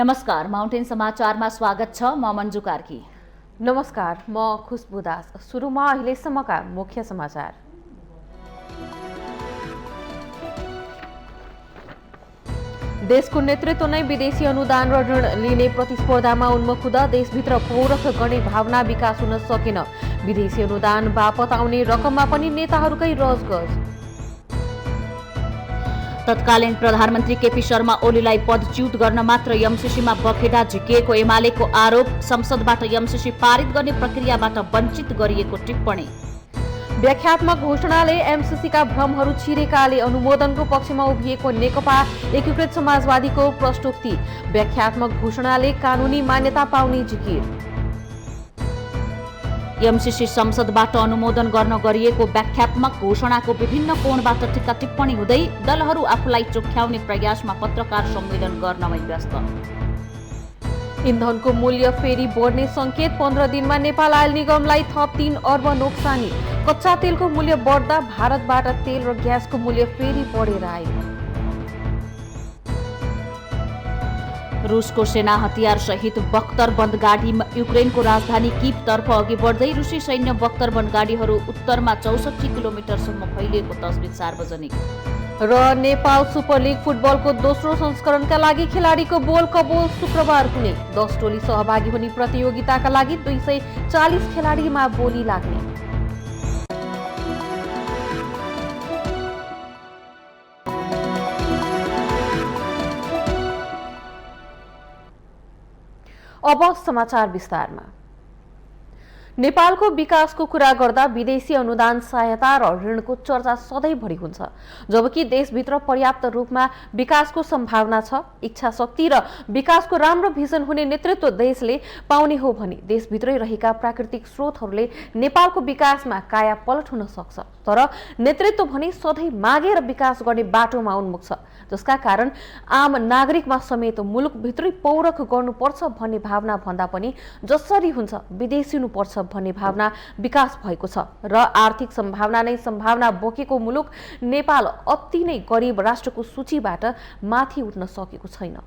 नमस्कार, माउन्टेन समाचारमा स्वागत छ। म मन्जु कार्की। नमस्कार, म खुशबु दास। सुरुमा अहिलेसम्मका मुख्य समाचार। देशको नेतृत्व नै विदेशी अनुदान र ऋण लिने प्रतिस्पर्धामा उन्मुख हुँदा देशभित्र पौरख गर्ने भावना विकास हुन सकेन। विदेशी अनुदान बापत आउने रकममा पनि नेताहरूकै रजगज। तत्कालीन प्रधानमन्त्री केपी शर्मा ओलीलाई पदच्युत गर्न मात्र एमसीसीमा बखेडा झिकिएको एमालेको आरोप। संसदबाट एमसीसी पारित गर्ने प्रक्रियाबाट वञ्चित गरिएको टिप्पणी। व्याख्यात्मक घोषणाले एमसीसीका भ्रमहरू छिरेकाले अनुमोदनको पक्षमा उभिएको नेकपा एकीकृत समाजवादीको प्रश्नोक्ति। व्याख्यात्मक घोषणाले कानूनी मान्यता पाउने जिकिर। एमसीसी संसदबाट अनुमोदन गर्न गरिएको व्याख्यात्मक घोषणाको विभिन्न कोणबाट टीका टिप्पणी हुँदै दलहरू आफूलाई चोख्याउने प्रयासमा पत्रकार सम्मेलन गर्नमै व्यस्त। इन्धनको मूल्य फेरि बढ्ने संकेत। 15 दिनमा नेपाल आयल निगमलाई थप 3 अर्ब नोक्सानी। कच्चा तेलको मूल्य बढ्दा भारतबाट तेल र ग्यासको मूल्य फेरि बढेर आयो। रुसको सेना हतियार सहित बख्तर बन्दगाडी युक्रेनको राजधानी कीवतर्फ अघि बढ्दै रुसी सैन्य बख्तर बन्दगाडीहरू उत्तरमा 64 किलोमिटरसम्म फैलिएको तस्बिर सार्वजनिक। र नेपाल सुपर लिग फुटबलको दोस्रो संस्करणका लागि खेलाडीको बोल कबोल शुक्रबार हुने। 10 टोली सहभागी हुने प्रतियोगिताका लागि 240 खेलाडीमा बोली लाग्ने। अब समाचार विस्तारमा। नेपालको विकासको कुरा गर्दा विदेशी अनुदान सहायता र ऋणको चर्चा सधैँभरि हुन्छ, जबकि देशभित्र पर्याप्त रूपमा विकासको सम्भावना छ। इच्छा शक्ति र विकासको राम्रो भिजन हुने नेतृत्व देशले पाउने हो भने देशभित्रै रहेका प्राकृतिक स्रोतहरूले नेपालको विकासमा काया पलट हुन सक्छ। तर नेतृत्व भने सधैँ मागेर विकास गर्ने बाटोमा उन्मुख छ, जसका कारण आम नागरिकमा समेत मुलुकभित्रै पौरख गर्नुपर्छ भन्ने भावना भन्दा पनि जसरी हुन्छ विदेशिनुपर्छ भन्ने भावना विकास भएको छ। र आर्थिक सम्भावना नै सम्भावना बोकेको मुलुक नेपाल अति नै गरिब राष्ट्रको सूचीबाट माथि उठ्न सकेको छैन।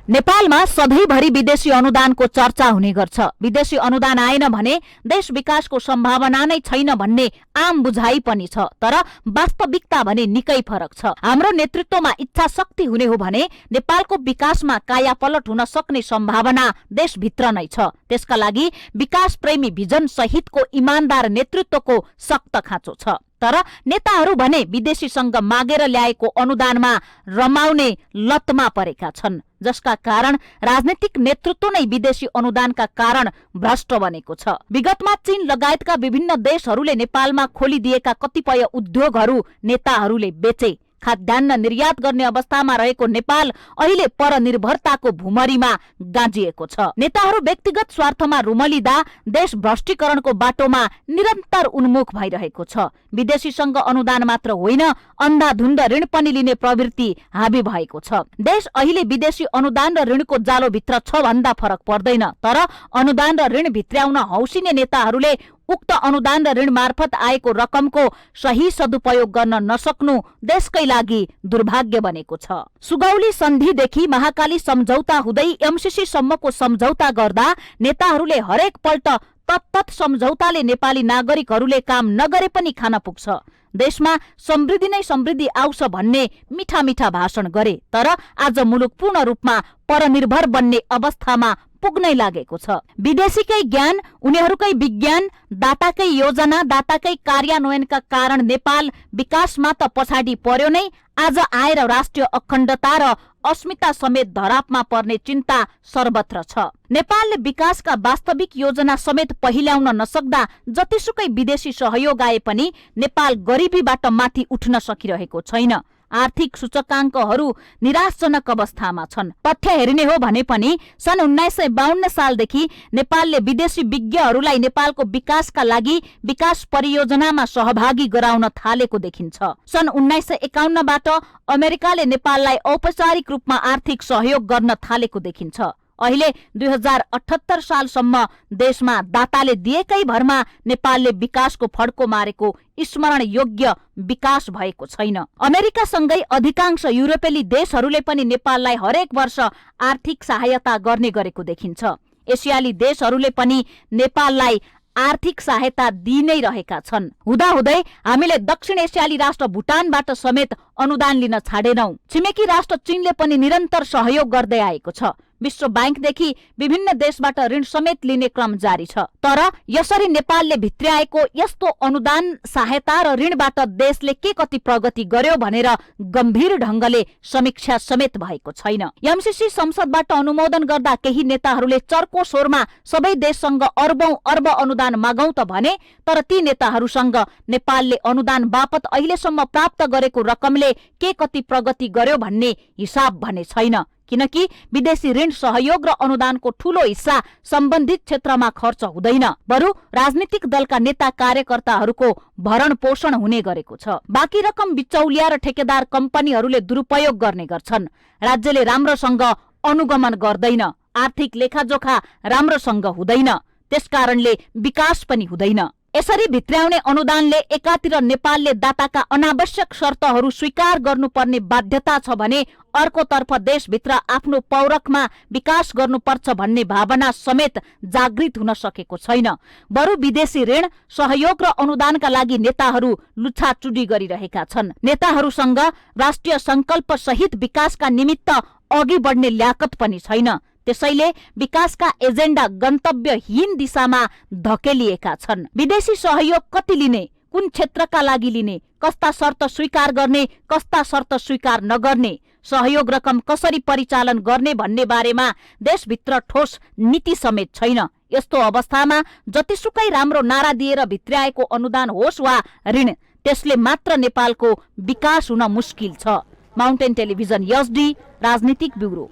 नेपालमा सधैँभरि विदेशी अनुदानको चर्चा हुने गर्छ। विदेशी अनुदान आएन भने देश विकासको सम्भावना नै छैन भन्ने आम बुझाइ पनि छ। तर वास्तविकता भने निकै फरक छ। हाम्रो नेतृत्वमा इच्छा शक्ति हुने हो भने नेपालको विकासमा काया पलट हुन सक्ने सम्भावना देशभित्र नै छ। त्यसका लागि विकास प्रेमी भिजन सहितको इमानदार नेतृत्वको सख्त खाँचो छ। तर नेताहरू भने विदेशीसँग मागेर ल्याएको अनुदानमा रमाउने लतमा परेका छन्, जसका कारण राजनीतिक नेतृत्व नै विदेशी अनुदानका कारण भ्रष्ट बनेको छ। विगतमा चीन लगायतका विभिन्न देशहरूले नेपालमा खोलिदिएका कतिपय उद्योगहरू नेताहरूले बेचे। खाद्यान्न निर्यात गर्ने अवस्थामा रहेको नेपाल अहिले परनिर्भरताको भुमरीमा गाँजिएको छ। नेताहरू व्यक्तिगत स्वार्थमा रुमलिँदा देश भ्रष्टीकरणको बाटोमा निरन्तर उन्मुख भइरहेको छ। विदेशीसँग अनुदान मात्र होइन, अन्धाधुन्द ऋण पनि लिने प्रवृत्ति हाबी भएको छ। देश अहिले विदेशी अनुदान र ऋणको जालोभित्र छ भन्दा फरक पर्दैन। तर अनुदान र ऋण भित्र्याउन हौसिने नेताहरूले उक्त अनुदान र ऋण मार्फत आएको रकमको सही सदुपयोग गर्न नसक्नु देशकै लागि दुर्भाग्य बनेको छ। सुगौली सन्धिदेखि महाकाली सम्झौता हुँदै एमसीसी सम्मको सम्झौता गर्दा नेताहरूले हरेक पल्ट तत्त सम्झौताले नेपाली नागरिकहरूले काम नगरे पनि खान पुग्छ। देशमा समृद्धि नै समृद्धि आउँछ भन्ने मिठा मिठा भाषण गरे, तर आज मुलुक पूर्ण रूपमा परनिर्भर बन्ने अवस्थामा पुग्नै लागेको छ। विदेशीकै ज्ञान, उनीहरूकै विज्ञान, दाताकै योजना, दाताकै कार्यान्वयनका कारण नेपाल विकासमा त पछाडि पर्यो नै, आज आएर राष्ट्रिय अखण्डता र अस्मिता समेत धरापमा पर्ने चिन्ता सर्वत्र छ। नेपालले विकासका वास्तविक योजना समेत पहिल्याउन नसक्दा जतिसुकै विदेशी सहयोग आए पनि नेपाल गरिबीबाट माथि उठ्न सकिरहेको छैन। आर्थिक सूचकाङ्कहरू निराशजनक अवस्थामा छन्। तथ्य हेर्ने हो भने पनि सन् 1952 सालदेखि नेपालले विदेशी विज्ञहरूलाई नेपालको विकासका लागि विकास परियोजनामा सहभागी गराउन थालेको देखिन्छ। सन् 1951बाट अमेरिकाले नेपाललाई औपचारिक रूपमा आर्थिक सहयोग गर्न थालेको देखिन्छ। अहिले 2078 सालसम्म देशमा दाताले दिएकै भरमा नेपालले विकासको फड्को मारेको स्मरण योग्य विकास भएको छैन। अमेरिकासँगै अधिकांश युरोपेली देशहरूले पनि नेपाललाई हरेक वर्ष आर्थिक सहायता गर्ने गरेको देखिन्छ। एसियाली देशहरूले पनि नेपाललाई आर्थिक सहायता दिइ नै रहेका छन्। हुँदाहुँदै हामीले दक्षिण एसियाली राष्ट्र भुटानबाट समेत अनुदान लिन छाडेनौं। छिमेकी राष्ट्र चीनले पनि निरन्तर सहयोग गर्दै आएको छ। विश्व बैंकदेखि विभिन्न देशबाट ऋण समेत लिने क्रम जारी छ। तर यसरी नेपालले भित्र्याएको यस्तो अनुदान सहायता र ऋणबाट देशले के कति प्रगति गर्यो भनेर गम्भीर ढंगले समीक्षा समेत भएको छैन। एमसीसी संसदबाट अनुमोदन गर्दा केही नेताहरूले चर्को स्वरमा सबै देशसँग अर्बौं अर्ब अनुदान मागौं त भने, तर ती नेताहरूसँग नेपालले अनुदान बापत अहिलेसम्म प्राप्त गरेको रकमले के कति प्रगति गर्यो भन्ने हिसाब भने छैन। किनकि विदेशी ऋण सहयोग र अनुदानको ठूलो हिस्सा सम्बन्धित क्षेत्रमा खर्च हुँदैन, बरु राजनीतिक दलका नेता कार्यकर्ताहरूको भरण पोषण हुने गरेको छ। बाँकी रकम बिचौलिया र ठेकेदार कम्पनीहरूले दुरुपयोग गर्ने गर्छन्। राज्यले राम्रोसँग अनुगमन गर्दैन, आर्थिक लेखाजोखा राम्रोसँग हुँदैन, त्यसकारणले विकास पनि हुँदैन। यसरी भित्र्याउने अनुदानले एकातिर नेपालले दाताका अनावश्यक शर्तहरू स्वीकार गर्नुपर्ने बाध्यता छ भने अर्कोतर्फ देशभित्र आफ्नो पौरखमा विकास गर्नुपर्छ भन्ने भावना समेत जागृत हुन सकेको छैन। बरु विदेशी ऋण सहयोग र अनुदानका लागि नेताहरू लुछाचुडी गरिरहेका छन्। नेताहरूसँग राष्ट्रिय संकल्प सहित विकासका निमित्त अघि बढ्ने ल्याकत पनि छैन। त्यसैले विकासका एजेन्डा गन्तव्यहीन दिशामा धकेलिएका छन्। विदेशी सहयोग कति लिने, कुन क्षेत्रका लागि लिने, कस्ता शर्त स्वीकार गर्ने, कस्ता शर्त स्वीकार नगर्ने, सहयोग रकम कसरी परिचालन गर्ने भन्ने बारेमा देशभित्र ठोस नीति समेत छैन। यस्तो अवस्थामा जतिसुकै राम्रो नारा दिएर भित्र्याएको अनुदान होस् वा ऋण, त्यसले मात्र नेपालको विकास हुन मुस्किल छ। माउन्टेन टेलिभिजन एसडी राजनीतिक ब्युरो।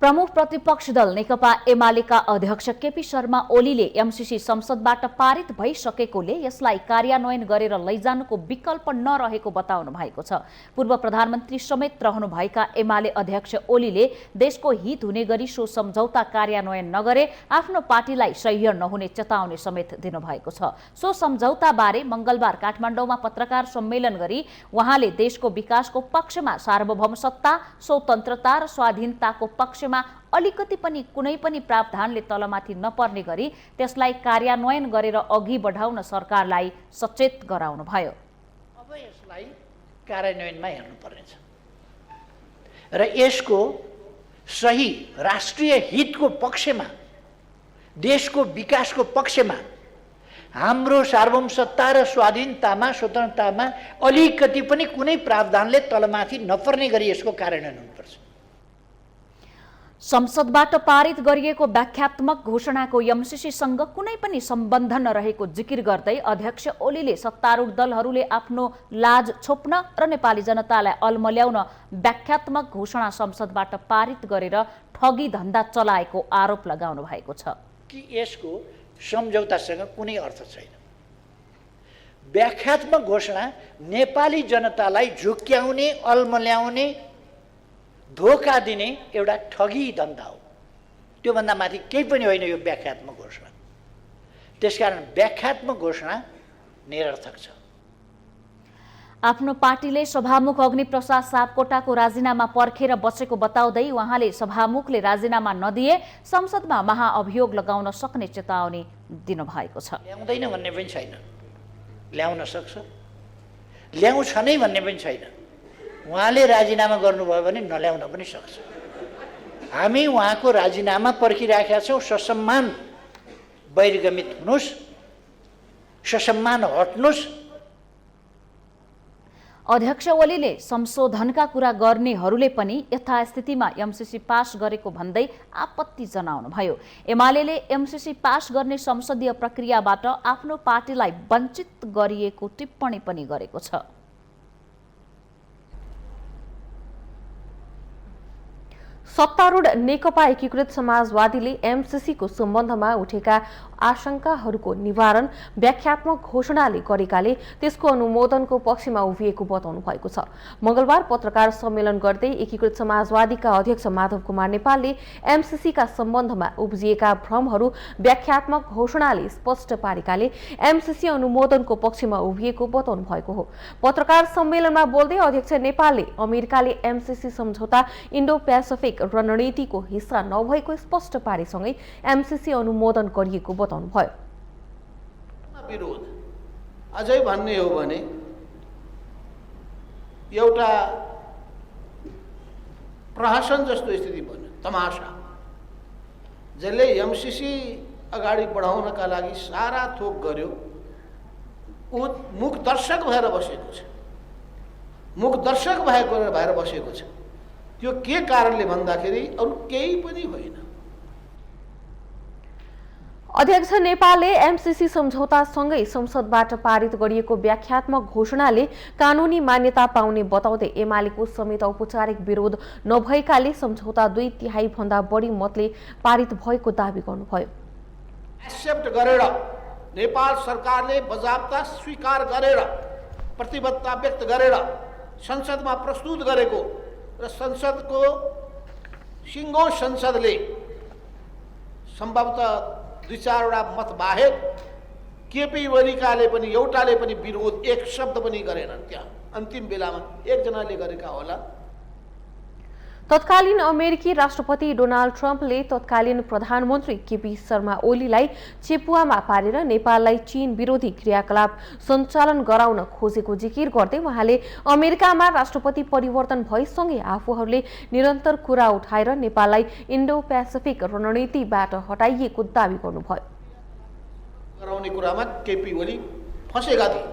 प्रमुख प्रतिपक्ष दल नेकपा एमालेका अध्यक्ष केपी शर्मा ओलीले एमसीसी संसदबाट पारित भइसकेकोले यसलाई कार्यान्वयन गरेर लैजानुको विकल्प नरहेको बताउनु भएको छ। पूर्व प्रधानमन्त्री समेत रहनुभएका एमाले अध्यक्ष ओलीले देशको हित हुने गरी सो सम्झौता कार्यान्वयन नगरे आफ्नो पार्टीलाई सह्य नहुने चेतावनी समेत दिनुभएको छ। सो सम्झौताबारे मंगलबार काठमाडौँमा पत्रकार सम्मेलन गरी उहाँले देशको विकासको पक्षमा सार्वभौम सत्ता, स्वतन्त्रता र स्वाधीनताको पक्ष अलिकति पनि कुनै पनि प्रावधानले तलमाथि नपर्ने गरी त्यसलाई कार्यान्वयन गरेर अघि बढाउन सरकारलाई सचेत गराउनुभयो। अब यसलाई कार्यान्वयनमा हेर्नुपर्नेछ र यसको सही राष्ट्रिय हितको पक्षमा, देशको विकासको पक्षमा, हाम्रो सार्वभौम सत्ता र स्वाधीनतामा, स्वतन्त्रतामा अलिकति पनि कुनै प्रावधानले तलमाथि नपर्ने गरी यसको कार्यान्वयन हुनुपर्छ। संसदबाट पारित गरिएको व्याख्यात्मक घोषणाको एमसीसीसँग कुनै पनि सम्बन्ध नरहेको जिकिर गर्दै अध्यक्ष ओलीले सत्तारूढ दलहरूले आफ्नो लाज छोप्न र नेपाली जनतालाई अल्मल्याउन व्याख्यात्मक घोषणा संसदबाट पारित गरेर ठगी धन्दा चलाएको आरोप लगाउनु भएको छ। कि यसको सम्झौतासँग कुनै अर्थ छैन। व्याख्यात्मक घोषणा नेपाली जनतालाई झुक्क्याउने, अल्मल्याउने, धोका दिने एउटा ठगी धन्दा हो। त्योभन्दा माथि केही पनि होइन यो व्याख्यात्मक घोषणा। त्यसकारण व्याख्यात्मक घोषणा निरर्थक छ। आफ्नो पार्टीले सभामुख अग्निप्रसाद सापकोटाको राजीनामा पर्खेर बसेको बताउँदै उहाँले सभामुखले राजीनामा नदिए संसदमा महाअभियोग लगाउन सक्ने चेतावनी दिनुभएको छ। ल्याउँदैन भन्ने पनि छैन, ल्याउन सक्छ, ल्याउँछ नै भन्ने पनि छैन। उहाँले राजीनामा गर्नुभयो भने नल्याउन पनि सक्छ। हामी उहाँको राजीनामा पर्खिराखेका छौँ। ससम्मान बहिर्गमित हुनुहोस्, ससम्मान हट्नुहोस्। अध्यक्ष ओलीले संशोधनका कुरा गर्नेहरूले पनि यथास्थितिमा एमसीसी पास गरेको भन्दै आपत्ति जनाउनुभयो। एमालेले एमसीसी पास गर्ने संसदीय प्रक्रियाबाट आफ्नो पार्टीलाई वञ्चित गरिएको टिप्पणी पनि गरेको छ। सत्तारूढ नेकपा एकीकृत समाजवादीले एमसीसीको सम्बन्धमा उठेका आशंकाहरूको निवारण व्याख्यात्मक घोषणाले गरेकाले त्यसको अनुमोदनको पक्षमा उभिएको बताउनु भएको छ। मंगलबार पत्रकार सम्मेलन गर्दै एकीकृत समाजवादीका अध्यक्ष माधव कुमार नेपालले एमसीसीका सम्बन्धमा उब्जिएका भ्रमहरू व्याख्यात्मक घोषणाले स्पष्ट पारेकाले एमसीसी अनुमोदनको पक्षमा उभिएको बताउनु भएको हो। पत्रकार सम्मेलनमा बोल्दै अध्यक्ष नेपालले अमेरिकाले एमसीसी सम्झौता इन्डो पेसिफिक रणनीतिको हिस्सा नभएको स्पष्ट पारेसँगै एमसीसी अनुमोदन गरिएको बताउनु भयो। विरोध अझै भन्ने हो भने एउटा प्रहसन जस्तो स्थिति बन्यो, तमासा, जसले एमसीसी अगाडि बढाउनका लागि सारा थोक गर्यो। ऊ मुख दर्शक भएर बसेको छ, मुख दर्शक भएर बसेको छ। त्यो के कारणले भन्दाखेरि अरू केही पनि होइन। अध्यक्ष नेपालले एमसीसी सम्झौतासँगै संसदबाट पारित गरिएको व्याख्यात्मक घोषणाले कानूनी मान्यता पाउने बताउँदै एमालेको समेत औपचारिक विरोध नभएकाले सम्झौता 2/3 भन्दा बढी मतले पारित भएको दावी गर्नुभयो। एक्सेप्ट गरेर नेपाल सरकारले बजाबता स्वीकार गरेर प्रतिबद्धता व्यक्त गरेर संसदमा प्रस्तुत गरेको र संसदको सिङ्गो संसदले सम्भवतः 2-4वटा मत बाहेक केपी ओलीकाले पनि एउटाले पनि विरोध एक शब्द पनि गरेनन्। त्यहाँ अन्तिम बेलामा एकजनाले गरेका होला। तत्कालीन अमेरिकी राष्ट्रपति डोनाल्ड ट्रम्पले तत्कालीन प्रधानमन्त्री केपी शर्मा ओलीलाई चेपुवामा पारेर नेपाललाई चीन विरोधी क्रियाकलाप सञ्चालन गराउन खोजेको जिकिर गर्दै उहाँले अमेरिकामा राष्ट्रपति परिवर्तन भएसँगै आफूहरूले निरन्तर कुरा उठाएर नेपाललाई इन्डो पेसिफिक रणनीतिबाट हटाइएको दावी गर्नुभयो। गराउने कुरामा केपी ओली फँसेका थिए,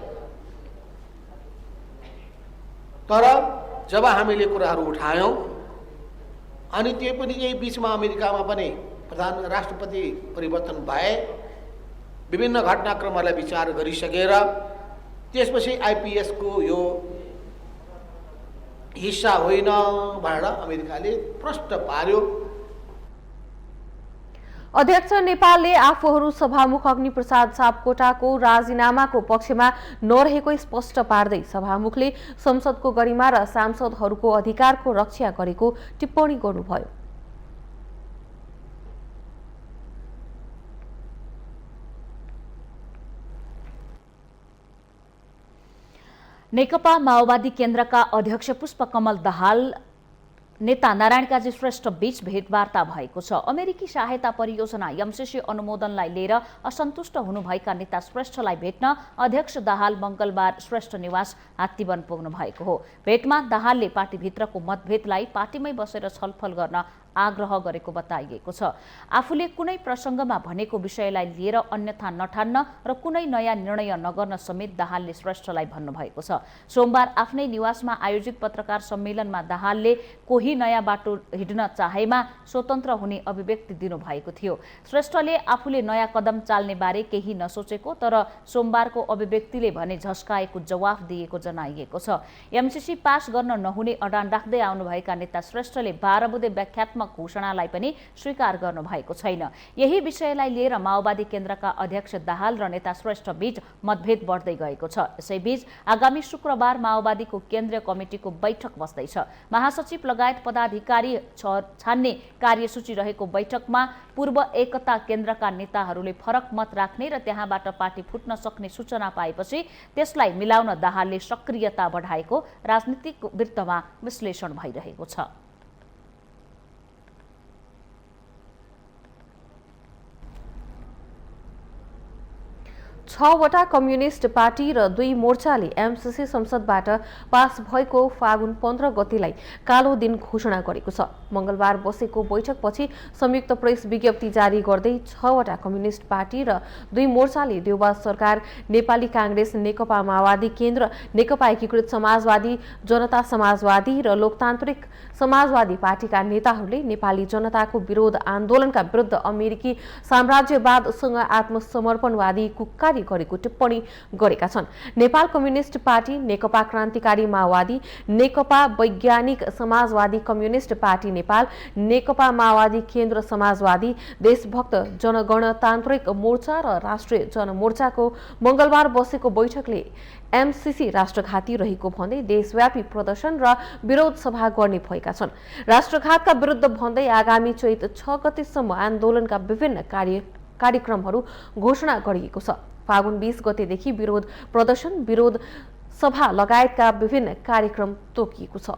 तर जब हामीले कुराहरू उठायौं अनि त्यो पनि यही बीचमा अमेरिकामा पनि राष्ट्रपति परिवर्तन भए, विभिन्न घटनाक्रमहरूलाई विचार गरिसकेर त्यसपछि आइपीएसको यो हिस्सा होइन भनेर अमेरिकाले प्रष्ट पार्यो। अध्यक्ष नेपालले आफूहरू सभामुख अग्निप्रसाद सापकोटाको राजीनामाको पक्षमा नरहेको स्पष्ट पार्दै सभामुखले संसदको गरिमा र सांसदहरूको अधिकारको रक्षा गरेको टिप्पणी गर्नुभयो। नेकपा माओवादी केन्द्रका अध्यक्ष पुष्पकमल दाहाल नेता नारायण काजी श्रेष्ठ बीच भेटवार्ता भएको छ। अमेरिकी सहायता परियोजना एमसीसी अनुमोदनलाई लिएर असन्तुष्ट हुनुभएका नेता श्रेष्ठलाई भेट्न अध्यक्ष दाहाल मंगलबार श्रेष्ठ निवास हात्तीवन पुग्नु भएको हो। भेटमा दाहालले पार्टीभित्रको मतभेदलाई पार्टीमै बसेर छलफल गर्न आग्रह गरेको बताइएको छ। आफूले कुनै प्रसङ्गमा भनेको विषयलाई लिएर अन्यथा नठान्न र कुनै नयाँ निर्णय नगर्न समेत दाहालले श्रेष्ठलाई भन्नुभएको छ। सोमबार आफ्नै निवासमा आयोजित पत्रकार सम्मेलनमा दाहालले कोही नयाँ बाटो हिड्न चाहेमा स्वतन्त्र हुने अभिव्यक्ति दिनुभएको थियो। श्रेष्ठले आफूले नयाँ कदम चाल्ने बारे केही नसोचेको तर सोमबारको अभिव्यक्तिले भने झस्काएको जवाफ दिएको जनाइएको छ। एमसीसी पास गर्न नहुने अडान राख्दै आउनुभएका नेता श्रेष्ठले 12 बुँदे व्याख्यात्मक घोषणालाई पनि स्वीकार गर्नु भएको छैन। यही विषयलाई लिएर माओवादी केन्द्रका अध्यक्ष दाहाल र नेता श्रेष्ठ बीच मतभेद बढ्दै गएको छ। यसैबीच आगामी शुक्रबार माओवादीको केन्द्रीय कमिटिको बैठक बस्दैछ। महासचिव लगायत पदाधिकारी छान्ने कार्यसूची रहेको बैठकमा पूर्व एकता केन्द्रका नेताहरूले फरक मत राख्ने र त्यहाँबाट पार्टी फुट्न सक्ने सूचना पाएपछि त्यसलाई मिलाउन दाहालले सक्रियता बढाएको राजनीतिक वृत्तमा विश्लेषण भइरहेको छ। 6वटा कम्युनिस्ट पार्टी र 2 मोर्चाले एमसीसी संसदबाट पास भएको फागुन 15 गतेलाई कालो दिन घोषणा गरेको छ। मंगलबार बसेको बैठकपछि संयुक्त प्रेस विज्ञप्ति जारी गर्दै 6वटा कम्युनिस्ट पार्टी र 2 मोर्चाले देउबा सरकार, नेपाली कांग्रेस, नेकपा माओवादी केन्द्र, नेकपा एकीकृत समाजवादी, जनता समाजवादी र लोकतान्त्रिक समाजवादी पार्टीका नेताहरूले नेपाली जनताको विरोध आन्दोलनका विरुद्ध अमेरिकी साम्राज्यवादसँग आत्मसमर्पणवादी कुक्कारी गरेको टिप्पणी गरेका छन्। नेपाल कम्युनिस्ट पार्टी, नेकपा क्रान्तिकारी माओवादी, नेकपा वैज्ञानिक समाजवादी कम्युनिस्ट पार्टी नेपाल, नेकपा माओवादी केन्द्र समाजवादी, देशभक्त जनगणतान्त्रिक मोर्चा र राष्ट्रिय जनमोर्चाको मंगलबार बसेको बैठकले एमसीसी राष्ट्रघाती रहेको भन्दै देशव्यापी प्रदर्शन र विरोध सभा गर्ने भएका छन्। राष्ट्रघातका विरुद्ध भन्दै आगामी चैत 6 गतेसम्म आन्दोलनका विभिन्न कार्यक्रमहरू घोषणा गरिएको छ। फागुन 20 गतेदेखि विरोध प्रदर्शन, विरोध सभा लगायतका विभिन्न कार्यक्रम तोकिएको छ।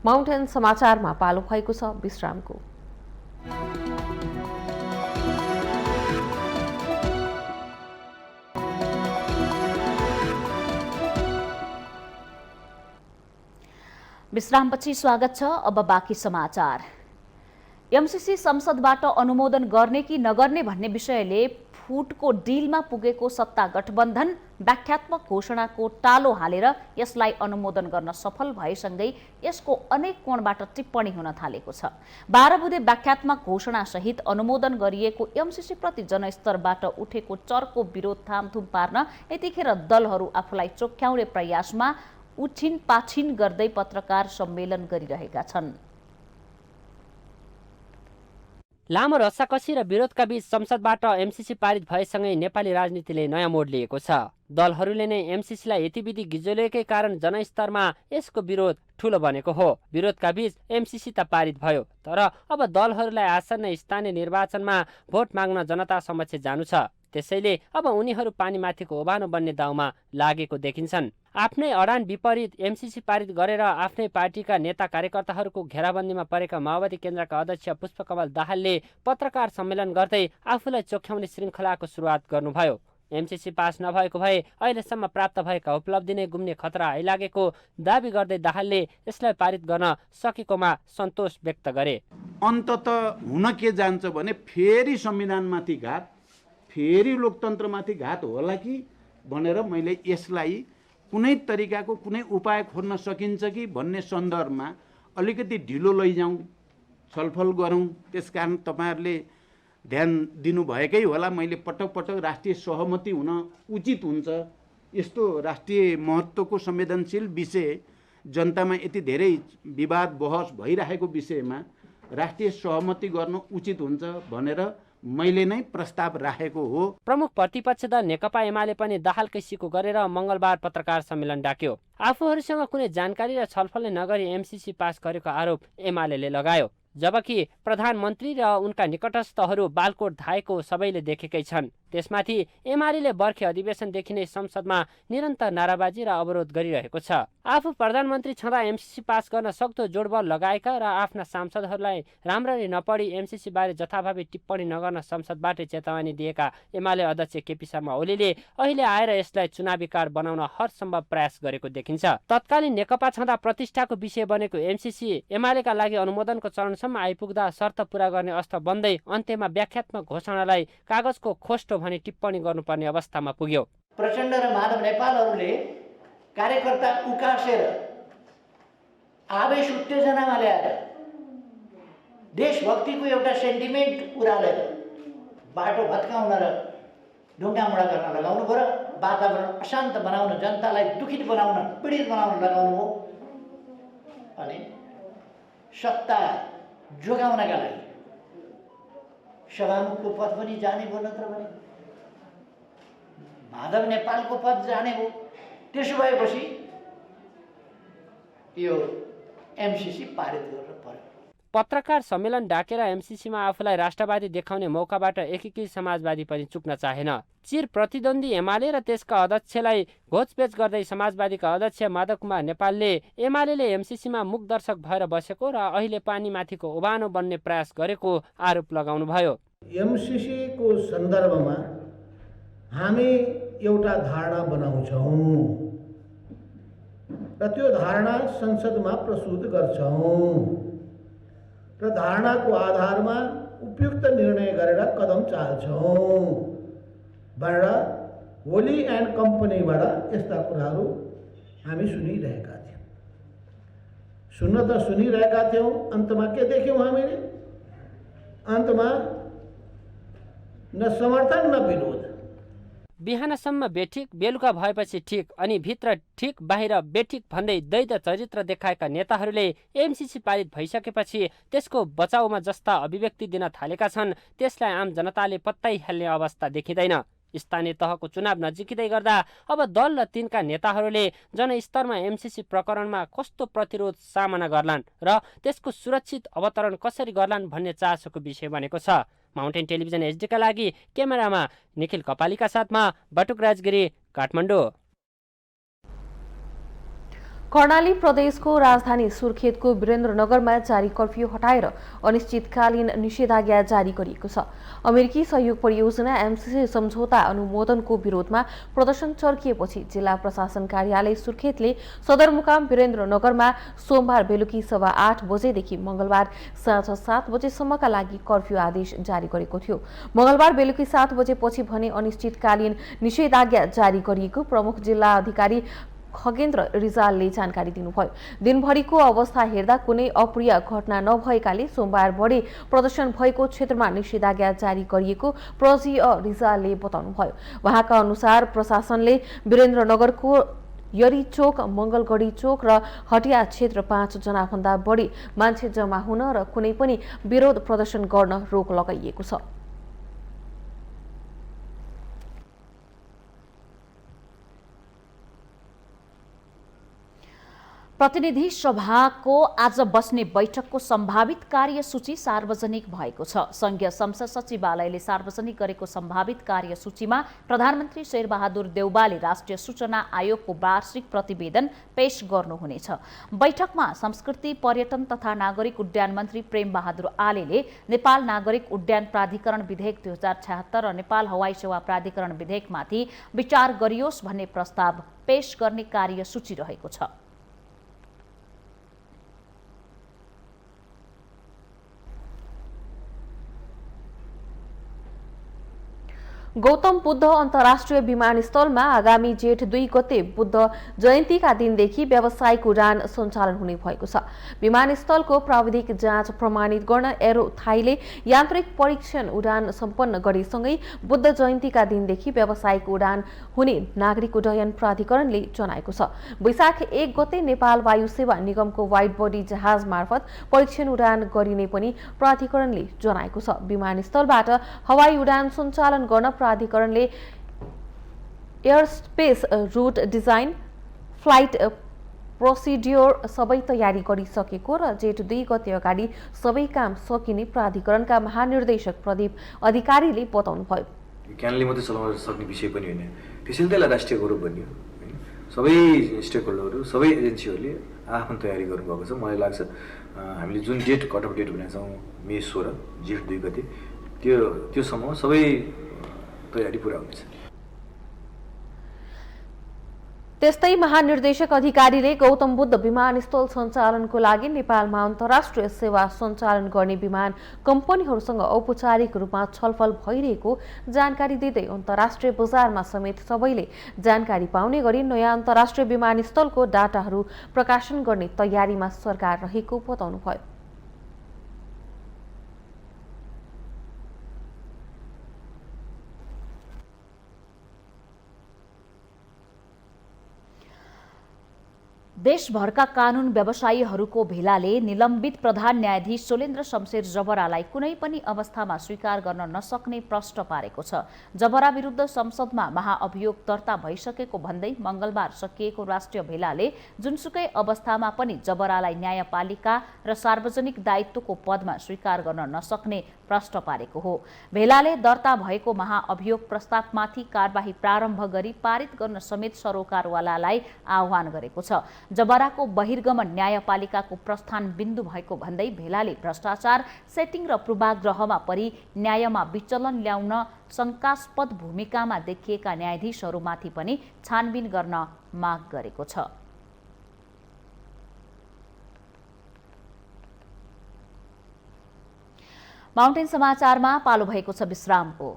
माउन्टेन समाचारमा पालो भएको छ विश्रामको। विश्रामपछि स्वागत छ। अब बाँकी समाचार। एमसीसी संसदबाट अनुमोदन गर्ने कि नगर्ने भन्ने विषयले फुटको डिलमा पुगेको सत्ता गठबन्धन व्याख्यात्मक घोषणाको टालो हालेर यसलाई अनुमोदन गर्न सफल भएसँगै यसको अनेक कोणबाट टिप्पणी हुन थालेको छ। 12 बुँदे व्याख्यात्मक घोषणा सहित अनुमोदन गरिएको एमसीसी प्रति जनस्तरबाट उठेको चर्को विरोध थामथुम पार्न यतिखेर दलहरू आफूलाई चोख्याउने प्रयासमा उठिन पाछिन गर्दै पत्रकार सम्मेलन गरिरहेका छन्। लामो रस्साकसी र विरोधका बीच संसदबाट एमसीसी पारित भएसँगै नेपाली राजनीतिले नयाँ मोड लिएको छ। दलहरूले नै एमसीसीलाई यतिविधि गिजोलेकै कारण जनस्तरमा यसको विरोध ठूलो बनेको हो। विरोधका बीच एमसीसी त पारित भयो, तर अब दलहरूलाई आसन्न स्थानीय निर्वाचनमा भोट माग्न जनता समक्ष जानु छ। त्यसैले अब उनीहरू पानीमाथिको ओभानो बन्ने दाउमा लागेको देखिन्छन्। आफ्नै अडान विपरीत एमसीसी पारित गरेर आफ्नै पार्टीका नेता कार्यकर्ताहरूको घेराबन्दीमा परेका माओवादी केन्द्रका अध्यक्ष पुष्पकमल दाहालले पत्रकार सम्मेलन गर्दै आफूलाई चोख्याउने श्रृङ्खलाको सुरुवात गर्नुभयो। एमसीसी पास नभएको भए अहिलेसम्म प्राप्त भएका उपलब्धि नै गुम्ने खतरा आइलागेको दावी गर्दै दाहालले यसलाई पारित गर्न सकेकोमा सन्तोष व्यक्त गरे। अन्तत हुन के जान्छ भने फेरि संविधानमाथि घात, फेरि लोकतन्त्रमाथि घात होला कि भनेर मैले यसलाई कुनै तरिकाको कुनै उपाय खोज्न सकिन्छ कि भन्ने सन्दर्भमा अलिकति ढिलो लैजाउँ, छलफल गरौँ। त्यसकारण तपाईँहरूले ध्यान दिनुभएकै होला। मैले पटक पटक राष्ट्रिय सहमति हुन उचित हुन्छ, यस्तो राष्ट्रिय महत्त्वको संवेदनशील विषय, जनतामा यति धेरै विवाद बहस भइरहेको विषयमा राष्ट्रिय सहमति गर्न उचित हुन्छ भनेर मैले नै प्रस्ताव राखेको हो। प्रमुख प्रतिपक्ष दल नेकपा एमाले पनि दाहालकै सिको गरेर मंगलबार पत्रकार सम्मेलन डाक्यो। आफूहरूसँग कुनै जानकारी र छलफल नगरी एमसीसी पास गरेको आरोप एमालेले लगायो, जबकि प्रधानमन्त्री र उनका निकटस्थहरू बालकोट धाएको सबैले देखेकै छन्। त्यसमाथि एमाले बर्खे अधिवेशनदेखि नै संसदमा निरन्तर नाराबाजी र अवरोध गरिरहेको छ। आफू प्रधानमन्त्री छँदा एमसीसी पास गर्न सक्दो जोडबल लगाएका र आफ्ना सांसदहरूलाई राम्ररी नपढी एमसीसी बारे जथाभावी टिप्पणी नगर्न संसदबाटै चेतावनी दिएका एमाले अध्यक्ष केपी शर्मा ओलीले अहिले आएर यसलाई चुनावी कार्ड बनाउन हरसम्भव प्रयास गरेको देखिन्छ। तत्कालीन नेकपा छँदा प्रतिष्ठाको विषय बनेको एमसीसी एमालेका लागि अनुमोदनको चरणसम्म आइपुग्दा शर्त पूरा गर्ने अवस्था बन्दै अन्त्यमा व्याख्यात्मक घोषणालाई कागजको खोस्टो भनी टिप्पणी गर्नुपर्ने अवस्थामा पुग्यो। प्रचण्ड र माधव नेपालहरूले कार्यकर्ता उकासेर आवेश उत्तेजनामा ल्याएर देशभक्तिको एउटा सेन्टिमेन्ट उरालेर बाटो भत्काउन र ढुङ्गामुढा गर्न लगाउनु भयो, वातावरण अशान्त बनाउन, जनतालाई दुखित बनाउन, पीडित बनाउन लगाउनु हो। अनि सत्ता जोगाउनका लागि सभामुखको पद पनि जाने भयो, नत्र भने माधव नेपालको पद जाने हो। त्यसो भएपछि यो एमसीसी पारित गर्न पर्यो। पत्रकार सम्मेलन डाकेर एमसीसीमा आफूलाई राष्ट्रवादी देखाउने मौकाबाट एकीकृत समाजवादी पनि चुक्न चाहेन। चिर प्रतिद्वन्दी एमाले र त्यसका अध्यक्षलाई घोचपेच गर्दै समाजवादीका अध्यक्ष माधव कुमार नेपालले एमाले एमसीसीमा मुखदर्शक भएर बसेको र अहिले पानीमाथिको ओभानो बन्ने प्रयास गरेको आरोप लगाउनुभयो। एमसीसीको सन्दर्भमा हामी एउटा धारणा बनाउँछौँ र त्यो धारणा संसदमा प्रस्तुत गर्छौँ र धारणाको आधारमा उपयुक्त निर्णय गरेर कदम चाल्छौँ भनेर होली एन्ड कम्पनीबाट यस्ता कुराहरू हामी सुनिरहेका थियौँ। सुन्न त सुनिरहेका थियौँ, अन्तमा के देख्यौँ हामीले? अन्तमा न समर्थन न विरोध। बिहानसम्म बेठिक, बेलुका भएपछि ठिक, अनि भित्र ठिक बाहिर बेठिक भन्दै द्वैत चरित्र देखाएका नेताहरूले एमसीसी पारित भइसकेपछि त्यसको बचाउमा जस्ता अभिव्यक्ति दिन थालेका छन् त्यसलाई आम जनताले पत्तै हाल्ने अवस्था देखिँदैन। स्थानीय तहको चुनाव नजिकिँदै गर्दा अब दल र तिनका नेताहरूले जनस्तरमा एमसीसी प्रकरणमा कस्तो प्रतिरोध सामना गर्लान् र त्यसको सुरक्षित अवतरण कसरी गर्लान् भन्ने चासोको विषय बनेको छ। माउन्टेन टेलिभिजन एचडीका लागि क्यामेरामा निखिल कपालीका साथमा बटुक राजगिरी, काठमाडौँ। कर्णाली प्रदेशको राजधानी सुर्खेतको वीरेन्द्रनगरमा जारी कर्फ्यू हटाएर अनिश्चितकालीन निषेधाज्ञा जारी गरिएको छ। अमेरिकी सहयोग परियोजना एमसीसी सम्झौता अनुमोदनको विरोधमा प्रदर्शन चर्किएपछि जिल्ला प्रशासन कार्यालय सुर्खेतले सदरमुकाम वीरेन्द्रनगरमा सोमबार बेलुकी 8:15 बजेदेखि मंगलबार साँझ 7 बजेसम्मका लागि कर्फ्यू आदेश जारी गरेको थियो। मंगलबार बेलुकी 7 बजेपछि भने अनिश्चितकालीन निषेधाज्ञा जारी गरिएको प्रमुख जिल्ला अधिकारी खगेन्द्र रिजालले जानकारी दिनुभयो। दिनभरिको अवस्था हेर्दा कुनै अप्रिय घटना नभएकाले सोमबार बढी प्रदर्शन भएको क्षेत्रमा निषेधाज्ञा जारी गरिएको प्रजीय रिजालले बताउनुभयो। उहाँका अनुसार प्रशासनले वीरेन्द्रनगरको यरी चोक, मंगलगढी चोक र हटिया क्षेत्र 5 जनाभन्दा बढी मान्छे जम्मा हुन र कुनै पनि विरोध प्रदर्शन गर्न रोक लगाइएको छ। प्रतिनिधि सभाको आज बस्ने बैठकको सम्भावित कार्यसूची सार्वजनिक भएको छ। संघीय संसद सचिवालयले सार्वजनिक गरेको सम्भावित कार्यसूचीमा प्रधानमन्त्री शेरबहादुर देउवाले राष्ट्रिय सूचना आयोगको वार्षिक प्रतिवेदन पेश गर्नुहुनेछ। बैठकमा संस्कृति, पर्यटन तथा नागरिक उड्डयन मन्त्री प्रेम बहादुर आलेले नेपाल नागरिक उड्डयन प्राधिकरण विधेयक 2076 र नेपाल हवाई सेवा प्राधिकरण विधेयकमाथि विचार गरियोस् भन्ने प्रस्ताव पेश गर्ने कार्यसूची रहेको छ। गौतम बुद्ध अन्तर्राष्ट्रिय विमानस्थलमा आगामी जेठ 2 गते बुद्ध जयन्तीका दिनदेखि व्यावसायिक उडान सञ्चालन हुने भएको छ। विमानस्थलको प्राविधिक जाँच प्रमाणित गर्न एरो थाईले यान्त्रिक परीक्षण उडान सम्पन्न गरेसँगै बुद्ध जयन्तीका दिनदेखि व्यावसायिक उडान हुने नागरिक उड्डयन प्राधिकरणले जनाएको छ। वैशाख 1 गते नेपाल वायु सेवा निगमको वाइड बडी जहाज मार्फत परीक्षण उडान गरिने पनि प्राधिकरणले जनाएको छ। विमानस्थलबाट हवाई उडान सञ्चालन गर्न प्राधिकरणले airspace route design, flight procedure सबै तयारी गरिसकेको र जेठ 2 गते अगाडि सबै काम सकिने प्राधिकरणका महानिर्देशक प्रदीप अधिकारीले बताउनुभयो। क्यानले मात्रै चलाउन सक्ने विषय पनि होइन, त्यसैले त्यसलाई राष्ट्रिय गौरव बन्यो। सबै स्टेक होल्डरहरू, सबै एजेन्सीहरूले आफ्नो तयारी गर्नुभएको छ। मलाई लाग्छ हामीले जुन डेट कट अफ डेट भनेका छौँ मे 16 जेठ 2 गते त्योसम्म सबै तयारी पुरा हुनेछ। त्यस्तै महानिर्देशक अधिकारीले गौतम बुद्ध विमानस्थल सञ्चालनको लागि नेपालमा अन्तर्राष्ट्रिय सेवा सञ्चालन गर्ने विमान कम्पनीहरूसँग औपचारिक रूपमा छलफल भइरहेको जानकारी दिँदै अन्तर्राष्ट्रिय बजारमा समेत सबैले जानकारी पाउने गरी नयाँ अन्तर्राष्ट्रिय विमानस्थलको डाटाहरू प्रकाशन गर्ने तयारीमा सरकार रहेको बताउनुभयो। देशभरका कानून व्यवसायीहरूको भेलाले निलम्बित प्रधान न्यायाधीश सोलेन्द्र शमशेर जबरालाई कुनै पनि अवस्थामा स्वीकार गर्न नसक्ने प्रश्न पारेको छ। जबरा विरुद्ध संसदमा महाअभियोग दर्ता भइसकेको भन्दै मंगलबार सकिएको राष्ट्रिय भेलाले जुनसुकै अवस्थामा पनि जबरालाई न्यायपालिका र सार्वजनिक दायित्वको पदमा स्वीकार गर्न नसक्ने प्रश्न पारेको हो। भेलाले दर्ता भएको महाअभियोग प्रस्तावमाथि कारबाही प्रारम्भ गरी पारित गर्न समेत सरोकारवालालाई आह्वान गरेको छ। जबराको बहिर्गमन न्यायपालिकाको प्रस्थान बिन्दु भएको भन्दै भेलाले भ्रष्टाचार, सेटिङ र पूर्वाग्रहमा परि न्यायमा विचलन ल्याउन शङ्कास्पद भूमिकामा देखिएका न्यायाधीशहरूमाथि पनि छानबिन गर्न माग गरेको छ। माउन्टेन समाचारमा पालो भएको छ विश्रामको।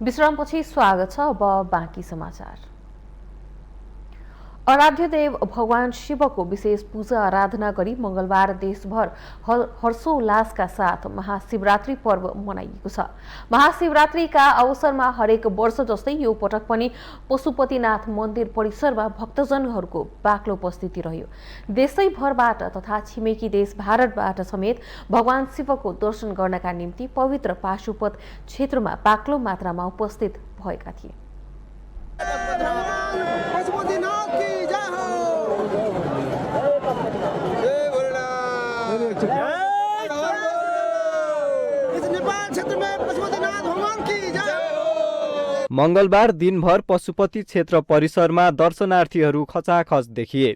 विश्रामपछि स्वागत छ। अब बाँकी समाचार। आराध्य देव भगवान शिवको विशेष पूजा आराधना गरी मंगलबार देशभर हर्षोल्लासका साथ महाशिवरात्रि पर्व मनाइएको छ। महाशिवरात्रिका अवसरमा हरेक वर्ष जस्तै यो पटक पनि पशुपतिनाथ मन्दिर परिसरमा भक्तजनहरूको बाक्लो उपस्थिति रह्यो। देशैभरबाट तथा छिमेकी देश भारतबाट समेत भगवान शिवको दर्शन गर्नका निम्ति पवित्र पाशुपत क्षेत्रमा बाक्लो मात्रामा उपस्थित भएका थिए। मंगलबार दिनभर पशुपति क्षेत्र परिसरमा दर्शनार्थीहरू खचाखच देखिए।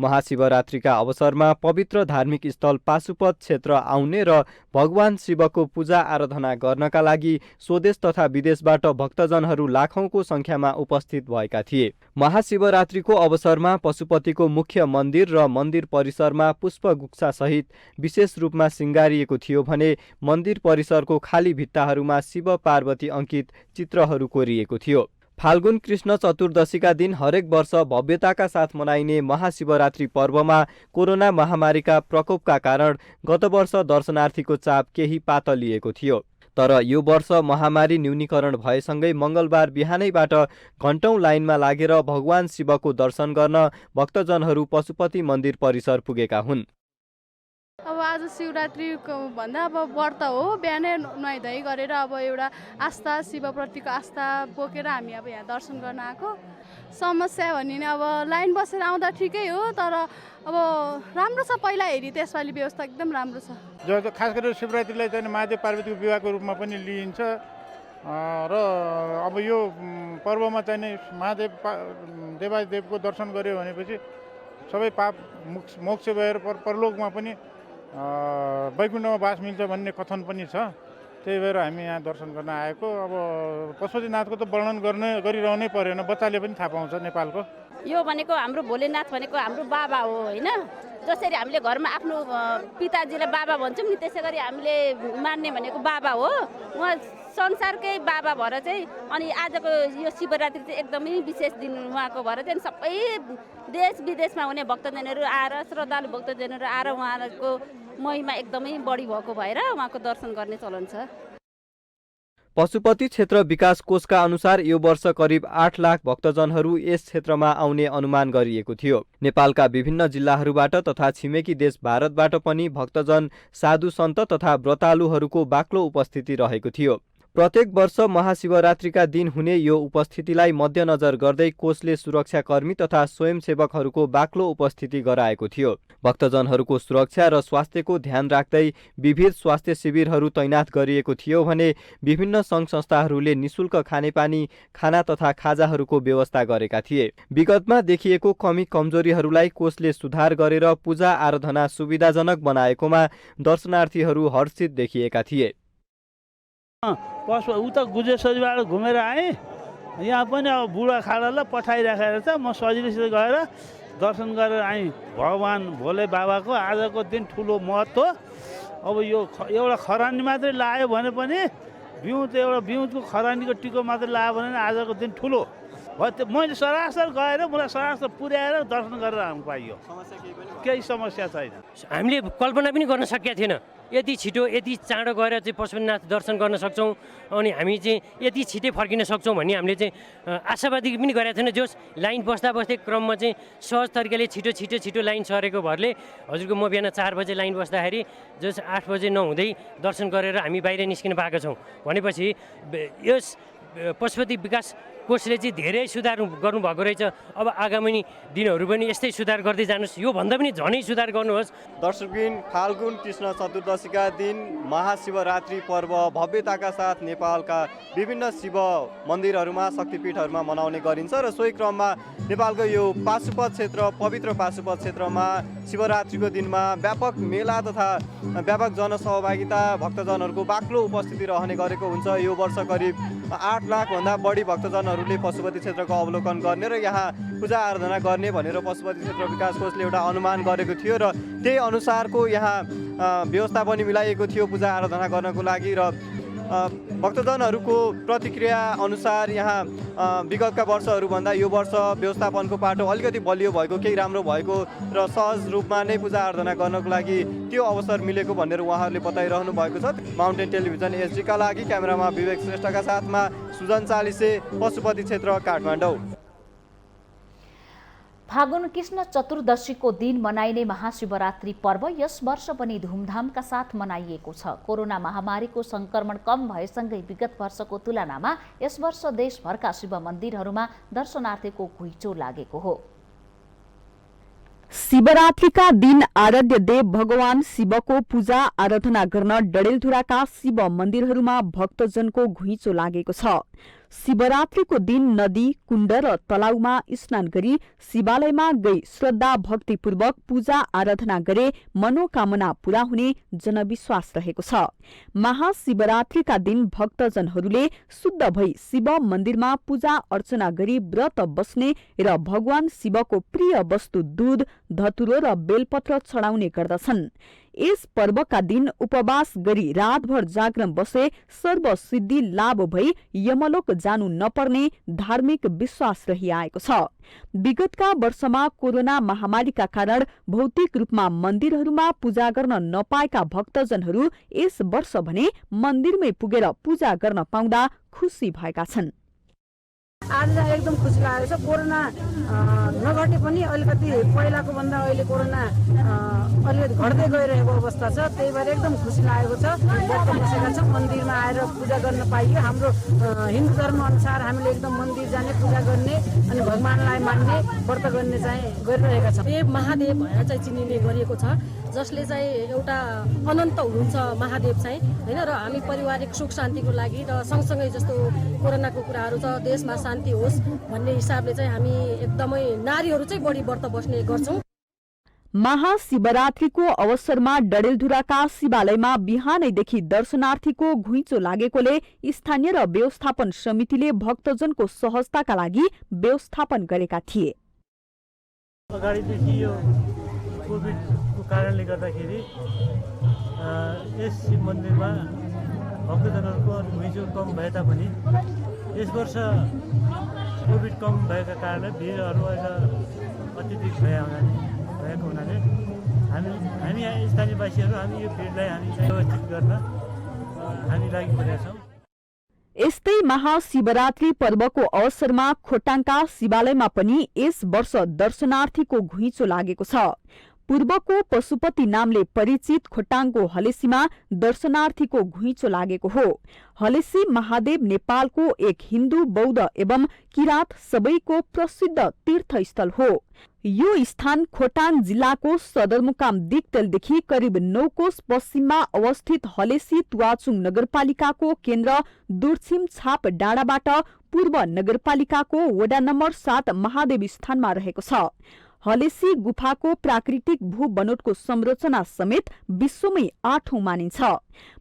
महाशिवरात्रिका अवसरमा पवित्र धार्मिक स्थल पाशुपत क्षेत्र आउने र भगवान शिवको पूजा आराधना गर्नका लागि स्वदेश तथा विदेशबाट भक्तजनहरू लाखौंको संख्यामा उपस्थित भएका थिए। महाशिवरात्रिको अवसरमा पशुपतिको मुख्य मन्दिर र मन्दिर परिसरमा पुष्पगुच्छा सहित विशेष रूपमा सिंगारिएको थियो भने मन्दिर परिसरको खाली भित्ताहरूमा शिव पार्वती अंकित चित्रहरू कोरिएको थियो। फाल्गुन कृष्ण चतुर्दशीका दिन हरेक वर्ष भव्यताका साथ मनाइने महाशिवरात्रि पर्वमा कोरोना महामारीका प्रकोपका कारण गत वर्ष दर्शनार्थीको चाप केही पातलिएको थियो। तर यो वर्ष महामारी न्यूनीकरण भएसँगै मंगलबार बिहानैबाट घण्टौं लाइनमा लागेर भगवान शिवको दर्शन गर्न भक्तजनहरू पशुपति मन्दिर परिसर पुगेका हुन्। अब आज शिवरात्रिको भन्दा अब व्रत हो, बिहानै नुहाइधुवाइ गरेर अब एउटा आस्था शिवप्रतिको आस्था बोकेर हामी अब यहाँ दर्शन गर्न आएको। समस्या भनिने अब लाइन बसेर आउँदा ठिकै हो, तर अब राम्रो छ पहिला हेरी त्यसपालि व्यवस्था एकदम राम्रो छ। जो खास गरेर शिवरात्रिलाई चाहिँ महादेव पार्वतीको विवाहको रूपमा पनि लिइन्छ र अब यो पर्वमा चाहिँ महादेव देवादेवको दर्शन गर्यो भनेपछि सबै पाप मोक्ष भएर परलोकमा पनि वैकुण्ठमा बास मिल्छ भन्ने कथन पनि छ। त्यही भएर हामी यहाँ दर्शन गर्न आएको। अब पशुपतिनाथको त वर्णन गरिरहनै परेन, बच्चाले पनि थाहा पाउँछ नेपालको। यो भनेको हाम्रो भोलेनाथ भनेको हाम्रो बाबा हो होइन। जसरी हामीले घरमा आफ्नो पिताजीलाई बाबा भन्छौँ नि, त्यसै गरी हामीले मान्ने भनेको बाबा हो। उहाँ संसारकै बाबा भएर चाहिँ अनि आजको यो शिवरात्रि चाहिँ एकदमै विशेष दिन उहाँको भएर चाहिँ सबै देश विदेशमा हुने भक्तजनहरू आएर श्रद्धालु भक्तजनहरू आएर उहाँको महिमा एकदमै बढी भएको भएर उहाँको दर्शन गर्ने चलन छ। पशुपति क्षेत्र विकास कोषका अनुसार यो वर्ष करिब 8 लाख भक्तजनहरू यस क्षेत्रमा आउने अनुमान गरिएको थियो। नेपालका विभिन्न जिल्लाहरूबाट तथा छिमेकी देश भारतबाट पनि भक्तजन साधु सन्त तथा व्रतालुहरूको बाक्लो उपस्थिति रहेको थियो। प्रत्येक वर्ष महाशिवरात्रिका दिन हुने यो उपस्थितिलाई मध्यनजर गर्दै कोषले सुरक्षाकर्मी तथा स्वयंसेवकहरूको बाक्लो उपस्थिति गराएको थियो। भक्तजनहरूको सुरक्षा र स्वास्थ्यको ध्यान राख्दै विविध स्वास्थ्य शिविरहरू तैनाथ गरिएको थियो भने विभिन्न सङ्घ संस्थाहरूले निशुल्क खानेपानी, खाना तथा खाजाहरूको व्यवस्था गरेका थिए। विगतमा देखिएको कमी कमजोरीहरूलाई कोषले सुधार गरेर पूजा आराधना सुविधाजनक बनाएकोमा दर्शनार्थीहरू हर्षित देखिएका थिए। उता गुजेश्वरीबाट घुमेर आएँ, यहाँ पनि अब बुढाखाडालाई पठाइराखेर त म सजिलैसित गएर दर्शन गरेर आएँ। भगवान भोले बाबाको आजको दिन ठुलो महत्त्व। अब यो एउटा खरानी मात्रै लायो भने पनि एउटा बिउको खरानीको टिको मात्रै लायो भने आजको दिन ठुलो भयो। मैले सरासर गएर मलाई सरासर पुर्याएर दर्शन गरेर आउनु पाइयो। केही समस्या छैन। हामीले कल्पना पनि गर्न सकेका थिएन यति छिटो यति चाँडो गएर चाहिँ पशुपतिनाथ दर्शन गर्न सक्छौँ अनि हामी चाहिँ यति छिटै फर्किन सक्छौँ भन्ने हामीले चाहिँ आशावादी पनि गरेका थिएन। जोस् लाइन बस्दा बस्दै क्रममा चाहिँ सहज तरिकाले छिटो लाइन सरेको भरले हजुरको म बिहान 4 बजे लाइन बस्दाखेरि जोस् 8 बजे नहुँदै दर्शन गरेर हामी बाहिर निस्किन पाएका छौँ भनेपछि यस पशुपति विकास कोषले चाहिँ धेरै सुधार गर्नुभएको रहेछ। अब आगामी दिनहरू पनि यस्तै सुधार गर्दै जानुहोस्, यो भन्दा पनि झनै सुधार गर्नुहोस्। दर्शकबिन, फाल्गुन कृष्ण चतुर्दशीका दिन महाशिवरात्रि पर्व भव्यताका साथ नेपालका विभिन्न शिव मन्दिरहरूमा शक्तिपीठहरूमा मनाउने गरिन्छ र सोही क्रममा नेपालको यो पाशुपत क्षेत्र, पवित्र पाशुपत क्षेत्रमा शिवरात्रिको दिनमा व्यापक मेला तथा व्यापक जनसहभागिता भक्तजनहरूको बाक्लो उपस्थिति रहने गरेको हुन्छ। यो वर्ष करिब 8 लाखभन्दा बढी भक्तजनहरूले पशुपति क्षेत्रको अवलोकन गर्ने र यहाँ पूजा आराधना गर्ने भनेर पशुपति क्षेत्र विकास कोषले एउटा अनुमान गरेको थियो र त्यही अनुसारको यहाँ व्यवस्था पनि मिलाइएको थियो पूजा आराधना गर्नको लागि। र भक्तजनहरूको प्रतिक्रिया अनुसार यहाँ विगतका वर्षहरूभन्दा यो वर्ष व्यवस्थापनको पाटो अलिकति बलियो भएको, केही राम्रो भएको र सहज रूपमा नै पूजा आराधना गर्नको लागि त्यो अवसर मिलेको भनेर उहाँहरूले बताइरहनु भएको छ। माउन्टेन टेलिभिजन एसडीका लागि क्यामेरामा विवेक श्रेष्ठका साथमा सुजन चालिसे, पशुपति क्षेत्र, काठमाडौँ। फागुन कृष्ण चतुर्दशीको दिन मनाइने महाशिवरात्रि पर्व यस वर्ष पनि धुमधामका साथ मनाइएको छ। कोरोना महामारीको संक्रमण कम भएसँगै विगत वर्षको तुलनामा यस वर्ष देशभरका शिव मन्दिरहरूमा दर्शनार्थीको घुइँचो लागेको हो। शिवरात्रिका दिन आराध्य देव भगवान शिवको पूजा आराधना गर्न डडेलधुराका शिव मन्दिरहरूमा भक्तजनको घुइँचो लागेको छ। शिवरात्रिको दिन नदी, कुण्ड र तलाउमा स्नान गरी शिवालयमा गई श्रद्धा भक्तिपूर्वक पूजा आराधना गरे मनोकामना पूरा हुने जनविश्वास रहेको छ। महाशिवरात्रिका दिन भक्तजनहरूले शुद्ध भई शिव मन्दिरमा पूजा अर्चना गरी व्रत बस्ने र भगवान शिवको प्रिय वस्तु दूध, धतुरो र बेलपत्र चढाउने गर्दछन्। यस पर्वका दिन उपवास गरी रातभर जागरण बसे सर्वसिद्धि लाभ भई यमलोक जानु नपर्ने धार्मिक विश्वास रहिआएको छ। विगतका वर्षमा कोरोना महामारीका कारण भौतिक रूपमा मन्दिरहरूमा पूजा गर्न नपाएका भक्तजनहरू यस वर्ष भने मन्दिरमै पुगेर पूजा गर्न पाउँदा खुसी भएका छन्। आज एकदम खुसी लागेको छ। कोरोना नघटे पनि अलिकति पहिलाको भन्दा अहिले कोरोना अलिकति घट्दै गइरहेको अवस्था छ। त्यही भएर एकदम खुसी लागेको छ। व्रत बसेका छौँ, मन्दिरमा आएर पूजा गर्न पाइयो। हाम्रो हिन्दू धर्म अनुसार हामीले एकदम मन्दिर जाने, पूजा गर्ने अनि भगवानलाई मान्ने, व्रत गर्ने चाहिँ गरिरहेका छौँ। देव महादेव भएर चाहिँ चिनिने गरिएको छ, जसले चाहिँ एउटा अनन्त हुनुहुन्छ महादेव चाहिँ होइन। र हामी पारिवारिक सुख शान्तिको लागि र सँगसँगै जस्तो कोरोनाको कुराहरू छ, देशमा शान्ति होस् भन्ने हिसाबले चाहिँ हामी एकदमै नारीहरू चाहिँ बढी व्रत बस्ने गर्छौँ। महाशिवरात्रिको अवसरमा डडेलधुराका शिवालयमा बिहानैदेखि दर्शनार्थीको घुइँचो लागेकोले स्थानीय र व्यवस्थापन समितिले भक्तजनको सहजताका लागि व्यवस्थापन गरेका थिए। अगाडिदेखि यो कोभिडको कारणले गर्दाखेरि यस शिव मन्दिरमा भक्तजनहरूको घुइँचो कम भए तापनि यस वर्ष कोभिड कम भएका कारणले भिडहरू अत्यधिक भएको हुनाले हामी स्थानीयवासीहरू हामी यो भिडलाई हामी व्यवस्थित गर्न हामी लागि परेका छौँ। यस्तै महाशिवरात्रि पर्वको अवसरमा खोटाङका शिवालयमा पनि यस वर्ष दर्शनार्थीको घुइँचो लागेको छ। पूर्वको पशुपति नामले परिचित खोटाङको हलेसीमा दर्शनार्थीको घुइँचो लागेको हो। हलेसी महादेव नेपालको एक हिन्दू, बौद्ध एवं किराँत सबैको प्रसिद्ध तीर्थस्थल हो। यो स्थान खोटाङ जिल्लाको सदरमुकाम दिक्तेलदेखि करिब 9 कोस पश्चिममा अवस्थित हलेसी तुवाचुङ नगरपालिकाको केन्द्र दुर्छिम छाप डाँडाबाट पूर्व नगरपालिकाको वडा नम्बर 7 महादेव स्थानमा रहेको छ। हलेसी गुफाको प्राकृतिक भू बनोटको संरचना समेत विश्वमै 8औं मानिन्छ।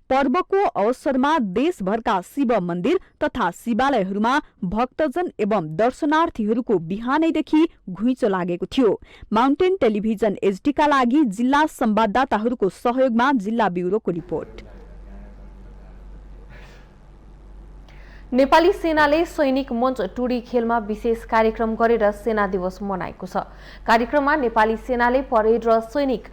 पर्वको अवसरमा देशभरका शिव मन्दिर तथा शिवालयहरूमा भक्तजन एवं दर्शनार्थीहरूको बिहानैदेखि घुइँचो लागेको थियो। माउन्टेन टेलिभिजन एचडीका लागि जिल्ला संवाददाताहरूको सहयोगमा जिल्ला ब्युरोको रिपोर्ट। नेपाली सेनाले सैनिक मञ्च टुडी खेलमा विशेष कार्यक्रम गरेर सेना दिवस मनाएको छ। कार्यक्रममा नेपाली सेनाले परेड र सैनिक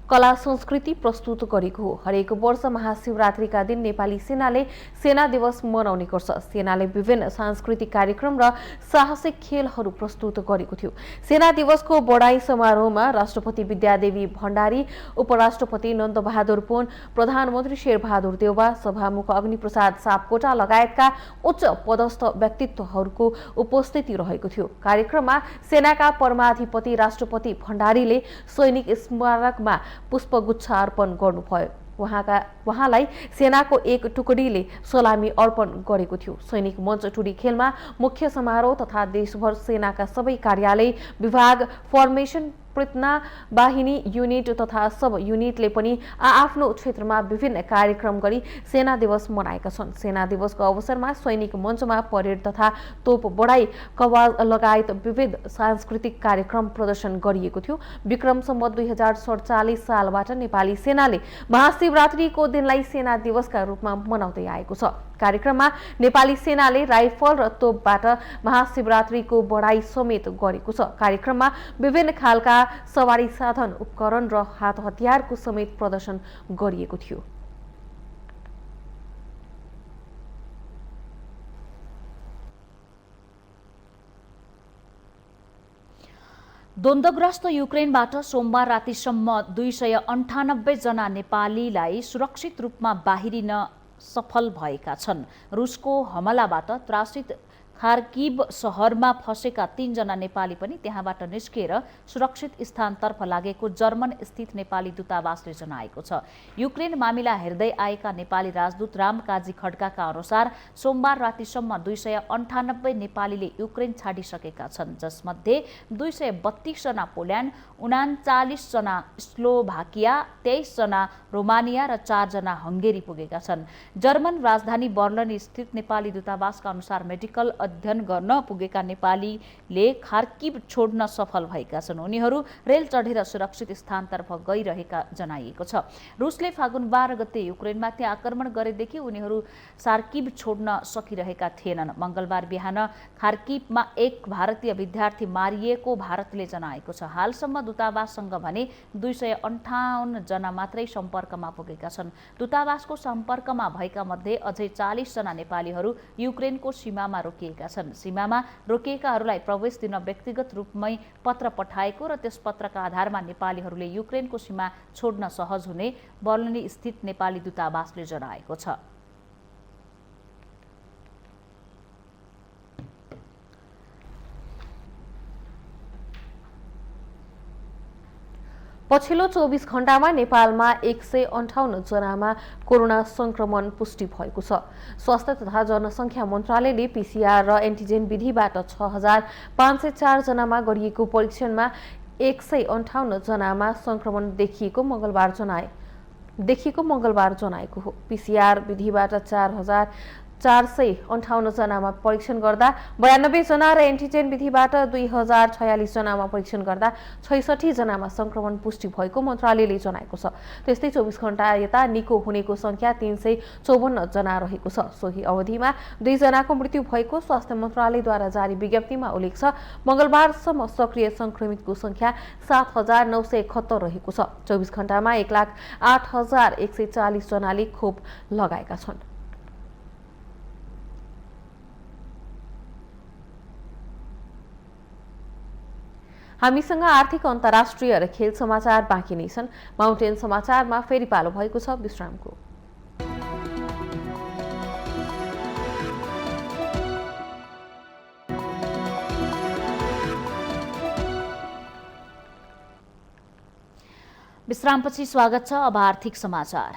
कला संस्कृति प्रस्तुत गरेको हो। हरेक वर्ष महाशिवरात्रिका दिन नेपाली सेनाले सेना दिवस मनाउने गर्छ। सेनाले विभिन्न सांस्कृतिक कार्यक्रम र साहसिक खेलहरू प्रस्तुत गरेको थियो। सेना दिवसको बधाई समारोहमा राष्ट्रपति विद्यादेवी भण्डारी, उपराष्ट्रपति नन्दबहादुर पुन, प्रधानमन्त्री शेरबहादुर देउवा, सभामुख अग्निप्रसाद सापकोटा लगायतका उच्च पदस्थ व्यक्तित्वहरूको उपस्थिति रहेको थियो। कार्यक्रममा सेनाका परमाधिपति राष्ट्रपति भण्डारीले सैनिक स्मारकमा पुष्पगुच्छ अर्पण गर्नुभयो। उहाँलाई सेनाको एक टुकडीले सलामी अर्पण गरेको थियो। सैनिक मञ्च टुडी खेलमा मुख्य समारोह तथा देशभर सेनाका सबै कार्यालय, विभाग, फर्मेसन प्रेरणा वाहिनी युनिट तथा सब युनिटले पनि आआफ्नो क्षेत्रमा विभिन्न कार्यक्रम गरी सेना दिवस मनाएका छन्। सेना दिवसको अवसरमा सैनिक मञ्चमा परेड तथा तोप बढाई कवाज लगायत विविध सांस्कृतिक कार्यक्रम प्रदर्शन गरिएको थियो। विक्रम सम्वत 2047 सालबाट नेपाली सेनाले महाशिवरात्रिको दिनलाई सेना दिवसका रूपमा मनाउँदै आएको छ। कार्यक्रममा नेपाली सेनाले राइफल र तोपबाट महाशिवरात्रिको बढाई समेत गरेको छ। कार्यक्रममा विभिन्न खालका सवारी साधन, उपकरण र हात हतियारको समेत प्रदर्शन गरिएको थियो। द्वन्द्वग्रस्त युक्रेनबाट सोमबार रातिसम्म 298 जना नेपालीलाई सुरक्षित रूपमा बाहिरिन सफल भएका छन्। रुसको हमलाबाट त्रासित खार्किभ सहरमा फँसेका 3 जना नेपाली पनि त्यहाँबाट निस्किएर सुरक्षित स्थानतर्फ लागेको जर्मन स्थित नेपाली दूतावासले जनाएको छ। युक्रेन मामिला हेर्दै आएका नेपाली राजदूत राम काजी खड्काका अनुसार सोमबार रातिसम्म 298 नेपालीले युक्रेन छाडिसकेका छन्, जसमध्ये 232 जना पोल्यान्ड, 39 जना स्लोभाकिया, 23 जना रोमानिया र 4 जना हंगेरी पुगेका छन्। जर्मन राजधानी बर्लिन स्थित नेपाली दूतावासका अनुसार मेडिकल अध्ययन गर्न पुगेका नेपालीले खार्किभ छोड्न सफल भएका छन्। उनीहरू रेल चढेर सुरक्षित स्थानतर्फ गइरहेका जनाइएको छ। रुसले फागुन 12 गते युक्रेनमाथि आक्रमण गरेदेखि उनीहरू खार्किभ छोड्न सकिरहेका थिएनन्। मंगलबार बिहान खार्किभमा एक भारतीय विद्यार्थी मारिएको भारतले जनाएको छ। हालसम्म दूतावाससँग भने 258 जना मात्रै सम्पर्कमा पुगेका छन्। दूतावासको सम्पर्कमा भएका मध्ये अझै 40 जना नेपालीहरू युक्रेनको सीमामा रोकिएका छन्। सीमामा रोकिएकाहरूलाई प्रवेश दिन व्यक्तिगत रूपमै पत्र पठाएको र त्यस पत्रका आधारमा नेपालीहरूले युक्रेनको सीमा छोड्न सहज हुने बर्लिन स्थित नेपाली दूतावासले जनाएको छ। पछिल्लो 24 घण्टामा नेपालमा 158 जनामा कोरोना संक्रमण पुष्टि भएको छ। स्वास्थ्य तथा जनसङ्ख्या मन्त्रालयले पीसीआर र एन्टिजेन विधिबाट 6504 जनामा गरिएको परीक्षणमा 158 जनामा संक्रमण देखिएको मंगलबार जनाएको हो। पीसीआर विधिबाट 4458 जनामा परीक्षण गर्दा 92 जना र एन्टिजेन विधिबाट 2046 जनामा परीक्षण गर्दा 66 जनामा संक्रमण पुष्टि भएको मन्त्रालयले जनाएको छ। त्यस्तै 24 घण्टा यता निको हुनेको संख्या 354 जना रहेको छ। सोही अवधिमा 2 जनाको मृत्यु भएको स्वास्थ्य मन्त्रालयद्वारा जारी विज्ञप्तिमा उल्लेख छ। मंगलबारसम्म सक्रिय संक्रमितको संख्या 7971 रहेको छ। 24 घण्टामा 1,08,140 जनाले खोप लगाएका छन्। हामीसँग आर्थिक अन्तर्राष्ट्रिय र खेल समाचार बाँकी नै छन्। माउन्टेन समाचारमा फेरि पालो भएको छ विश्रामको। विश्रामपछि स्वागत छ। अब आर्थिक समाचार।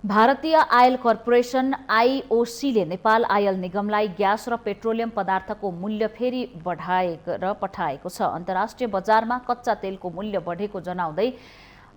भारतीय आयल कर्पोरेसन आईओसीले नेपाल आयल निगमलाई ग्यास र पेट्रोलियम पदार्थको मूल्य फेरि बढाएर पठाएको छ। अन्तर्राष्ट्रिय बजारमा कच्चा तेलको मूल्य बढेको जनाउँदै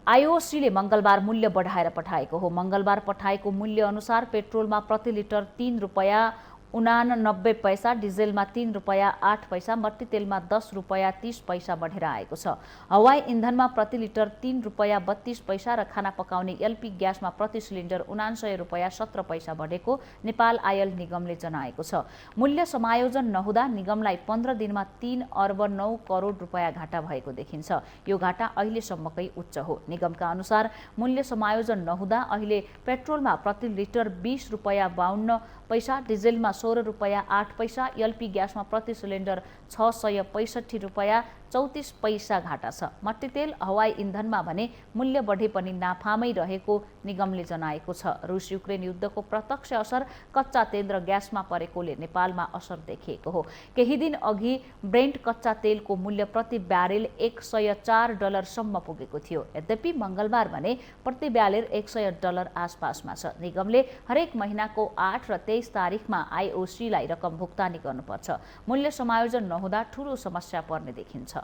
आईओसीले मंगलबार मूल्य बढाएर पठाएको हो। मंगलबार पठाएको मूल्य अनुसार पेट्रोलमा प्रति लिटर 3 रुपैयाँ 89 पैसा, डिजेलमा 3 रुपैयाँ 8 पैसा, मट्टी तेलमा 10 रुपैयाँ 30 पैसा बढेर आएको छ। हवाई इन्धनमा प्रति लिटर 3 रुपैयाँ 32 पैसा र खाना पकाउने एलपी ग्यासमा प्रति सिलिन्डर 69 रुपैयाँ 17 पैसा बढेको नेपाल आयल निगमले जनाएको छ। मूल्य समायोजन नहुँदा निगमलाई 15 दिनमा 3 अर्ब 9 करोड रुपैयाँ घाटा भएको देखिन्छ। यो घाटा अहिलेसम्मकै उच्च हो। निगमका अनुसार मूल्य समायोजन नहुँदा अहिले पेट्रोलमा प्रति लिटर 20 रुपैयाँ 52 पैसा, डिजेलमा 16 रुपैयाँ 8 पैसा, एलपी ग्यासमा प्रति सिलिन्डर 665 रुपैयाँ 34 पैसा घाटा छ। मट्टीतेल हवाई इन्धनमा भने मूल्य बढे पनि नाफामै रहेको निगमले जनाएको छ। रुस युक्रेन युद्धको प्रत्यक्ष असर कच्चा तेल र ग्यासमा परेकोले नेपालमा असर देखिएको हो। केही दिन अघि ब्रेन्ट कच्चा तेलको मूल्य प्रति ब्यारेल $104 सम्म पुगेको थियो। यद्यपि मंगलबार भने प्रति ब्यारेल $100 आसपासमा छ। निगमले हरेक महिनाको 8 र 23 तारिखमा IOC लाई रकम भुक्तानी गर्नुपर्छ। मूल्य समायोजन नहुँदा ठूलो समस्या पर्ने देखिन्छ।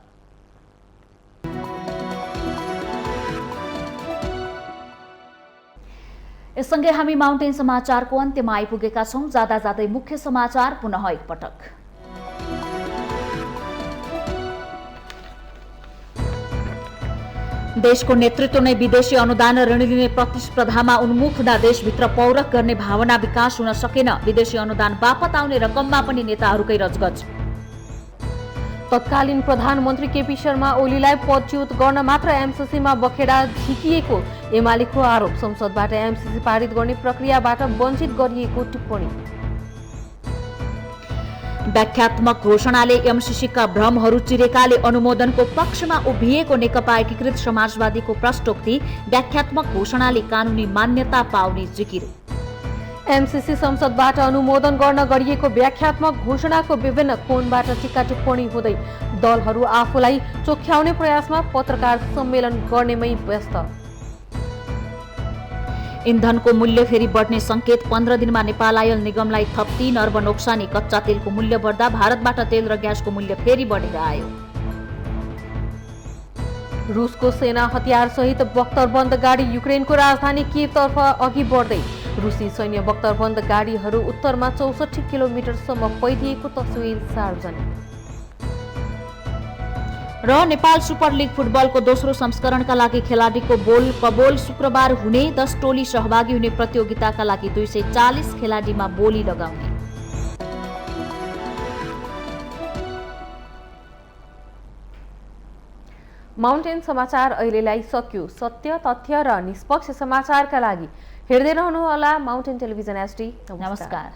यससँगै हामी माउन्टेन समाचारको अन्त्यमा आइपुगेका छौं। जाँदा जाँदै मुख्य समाचार पुनः एकपटक। देशको नेतृत्व नै विदेशी अनुदान र ऋण लिने प्रतिस्पर्धामा उन्मुख हुँदा देशभित्र पौरख गर्ने भावना विकास हुन सकेन। विदेशी अनुदान बापत आउने रकममा पनि नेताहरूकै रजगज। तत्कालीन प्रधानमन्त्री केपी शर्मा ओलीलाई पदच्युत गर्न मात्र एमसीसीमा बखेडा झिकिएको एमालेको आरोप। संसदबाट एमसीसी पारित गर्ने प्रक्रियाबाट वञ्चित गरिएको टिप्पणी। व्याख्यात्मक घोषणाले एमसीसीका भ्रमहरू चिरेकाले अनुमोदनको पक्षमा उभिएको नेकपा एकीकृत समाजवादीको प्रष्टोक्ति। व्याख्यात्मक घोषणाले कानूनी मान्यता पाउने जिकिर। एमसीसी संसदबाट अनुमोदन गर्न गरिएको व्याख्यात्मक घोषणाको विभिन्न कोणबाट टीका टिप्पणी हुँदै दलहरू आफूलाई चोख्याउने प्रयासमा पत्रकार सम्मेलन गर्नेमै व्यस्त। इन्धनको मूल्य फेरि बढ्ने संकेत। 15 दिनमा नेपाल आयल निगमलाई थप 3 अर्ब नोक्सानी। कच्चा तेलको मूल्य बढ्दा भारतबाट तेल र ग्यासको मूल्य फेरि बढेर आयो। रुसको सेना हतियारसहित बख्तरबन्द गाडी युक्रेनको राजधानी कियवतर्फ अघि बढ्दै। रुसी सैन्य बख्तरबन्द गाडीहरू उत्तरमा 64 किलोमिटरसम्म फैलिएको तस्विर सार्वजनिक। र नेपाल सुपर लिग फुटबलको दोस्रो संस्करणका लागि खेलाडीको बोल कबोल शुक्रबार हुने। 10 टोली सहभागी हुने प्रतियोगिताका लागि 240 खेलाडीमा बोली लगाउने। माउन्टेन समाचार अहिलेलाई सकियो। सत्य, तथ्य र निष्पक्ष समाचारका लागि हेर्दै रहनुहोला माउन्टेन टेलिभिजन HD। नमस्कार।